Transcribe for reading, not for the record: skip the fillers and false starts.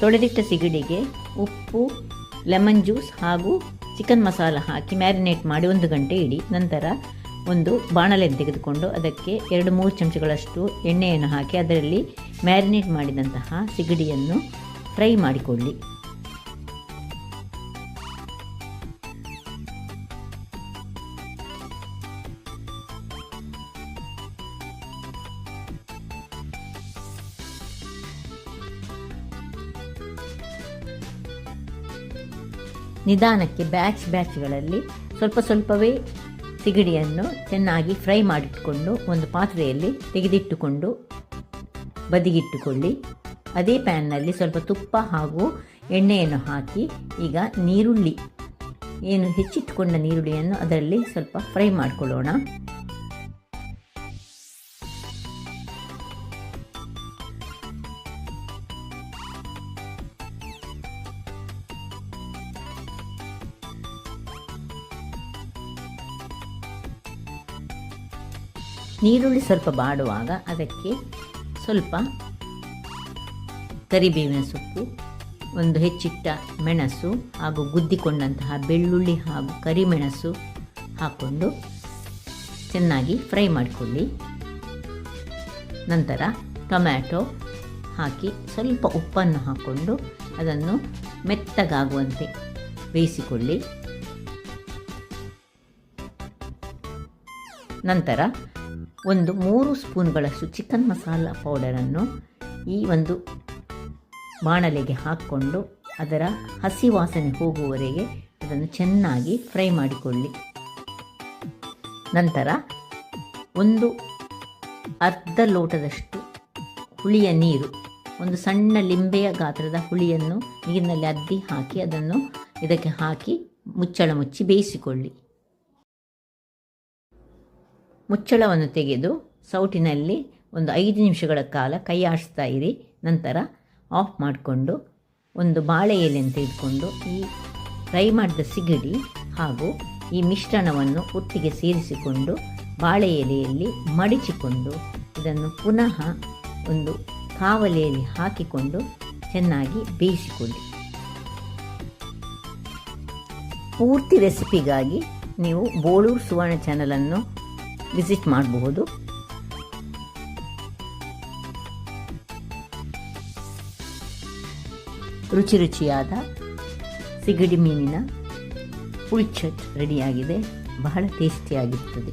ತೊಳೆದಿಟ್ಟ ಸಿಗಡಿಗೆ ಉಪ್ಪು, lemon juice ಹಾಗೂ chicken masala ಹಾಕಿ marinate ಮಾಡಿ 1 ಗಂಟೆ ಇಡಿ. ನಂತರ ಒಂದು ಬಾಣಲೆಯನ್ನು ತೆಗೆದುಕೊಂಡು ಅದಕ್ಕೆ 2-3 ಚಮಚಗಳಷ್ಟು ಎಣ್ಣೆಯನ್ನು ಹಾಕಿ ಅದರಲ್ಲಿ ಮ್ಯಾರಿನೇಟ್ ಮಾಡಿದಂತಹ ಸಿಗಡಿಯನ್ನು ಫ್ರೈ ಮಾಡಿಕೊಳ್ಳಿ. ನಿಧಾನಕ್ಕೆ ಬ್ಯಾಚ್ಗಳಲ್ಲಿ ಸ್ವಲ್ಪವೇ ಸಿಗಡಿಯನ್ನು ಚೆನ್ನಾಗಿ ಫ್ರೈ ಮಾಡಿಟ್ಕೊಂಡು ಒಂದು ಪಾತ್ರೆಯಲ್ಲಿ ತೆಗೆದಿಟ್ಟುಕೊಂಡು ಬದಿಗಿಟ್ಟುಕೊಳ್ಳಿ. ಅದೇ ಪ್ಯಾನ್ನಲ್ಲಿ ಸ್ವಲ್ಪ ತುಪ್ಪ ಹಾಗೂ ಎಣ್ಣೆಯನ್ನು ಹಾಕಿ ಈಗ ಹೆಚ್ಚಿಟ್ಟುಕೊಂಡ ನೀರುಳ್ಳಿಯನ್ನು ಅದರಲ್ಲಿ ಸ್ವಲ್ಪ ಫ್ರೈ ಮಾಡಿಕೊಳ್ಳೋಣ. ನೀರುಳ್ಳಿ ಸ್ವಲ್ಪ ಬಾಡುವಾಗ ಅದಕ್ಕೆ ಸ್ವಲ್ಪ ಕರಿಬೇವಿನ ಸೊಪ್ಪು, ಒಂದು ಹೆಚ್ಚಿಟ್ಟ ಮೆಣಸು ಹಾಗೂ ಗುದ್ದಿಕೊಂಡಂತಹ ಬೆಳ್ಳುಳ್ಳಿ ಹಾಗೂ ಕರಿಮೆಣಸು ಹಾಕ್ಕೊಂಡು ಚೆನ್ನಾಗಿ ಫ್ರೈ ಮಾಡಿಕೊಳ್ಳಿ. ನಂತರ ಟೊಮ್ಯಾಟೊ ಹಾಕಿ ಸ್ವಲ್ಪ ಉಪ್ಪನ್ನು ಹಾಕ್ಕೊಂಡು ಅದನ್ನು ಮೆತ್ತಗಾಗುವಂತೆ ಬೇಯಿಸಿಕೊಳ್ಳಿ. ನಂತರ 3 ಸ್ಪೂನ್ಗಳಷ್ಟು ಚಿಕನ್ ಮಸಾಲ ಪೌಡರನ್ನು ಈ ಒಂದು ಬಾಣಲೆಗೆ ಹಾಕ್ಕೊಂಡು ಅದರ ಹಸಿ ವಾಸನೆ ಹೋಗುವವರೆಗೆ ಅದನ್ನು ಚೆನ್ನಾಗಿ ಫ್ರೈ ಮಾಡಿಕೊಳ್ಳಿ. ನಂತರ ಅರ್ಧ ಲೋಟದಷ್ಟು ಹುಳಿಯ ನೀರು, ಒಂದು ಸಣ್ಣ ಲಿಂಬೆಯ ಗಾತ್ರದ ಹುಳಿಯನ್ನು ನೀರಿನಲ್ಲಿ ಅದ್ದಿ ಹಾಕಿ ಅದನ್ನು ಇದಕ್ಕೆ ಹಾಕಿ ಮುಚ್ಚಳ ಮುಚ್ಚಿ ಬೇಯಿಸಿಕೊಳ್ಳಿ. ಮುಚ್ಚಳವನ್ನು ತೆಗೆದು ಸೌಟಿನಲ್ಲಿ ಒಂದು 5 ನಿಮಿಷಗಳ ಕಾಲ ಕೈ ಆಡಿಸ್ತಾ ಇರಿ. ನಂತರ ಆಫ್ ಮಾಡಿಕೊಂಡು ಒಂದು ಬಾಳೆ ಎಲೆಯನ್ನು ತೆಗೆದುಕೊಂಡು ಈ ಫ್ರೈ ಮಾಡಿದ ಸಿಗಡಿ ಹಾಗೂ ಈ ಮಿಶ್ರಣವನ್ನು ಒಟ್ಟಿಗೆ ಸೇರಿಸಿಕೊಂಡು ಬಾಳೆ ಎಲೆಯಲ್ಲಿ ಮಡಿಚಿಕೊಂಡು ಇದನ್ನು ಪುನಃ ಒಂದು ಕಾವಲಿಯಲ್ಲಿ ಹಾಕಿಕೊಂಡು ಚೆನ್ನಾಗಿ ಬೇಯಿಸಿಕೊಳ್ಳಿ. ಪೂರ್ತಿ ರೆಸಿಪಿಗಾಗಿ ನೀವು ಬೋಳೂರು ಸುವರ್ಣ ಚಾನಲನ್ನು ವಿಸಿಟ್ ಮಾಡಬಹುದು. ರುಚಿಯಾದ ಸಿಗಡಿ ಮೀನಿನ ಪುಲ್ಚಟ್ ರೆಡಿಯಾಗಿದೆ. ಬಹಳ ಟೇಸ್ಟಿಯಾಗಿರ್ತದೆ.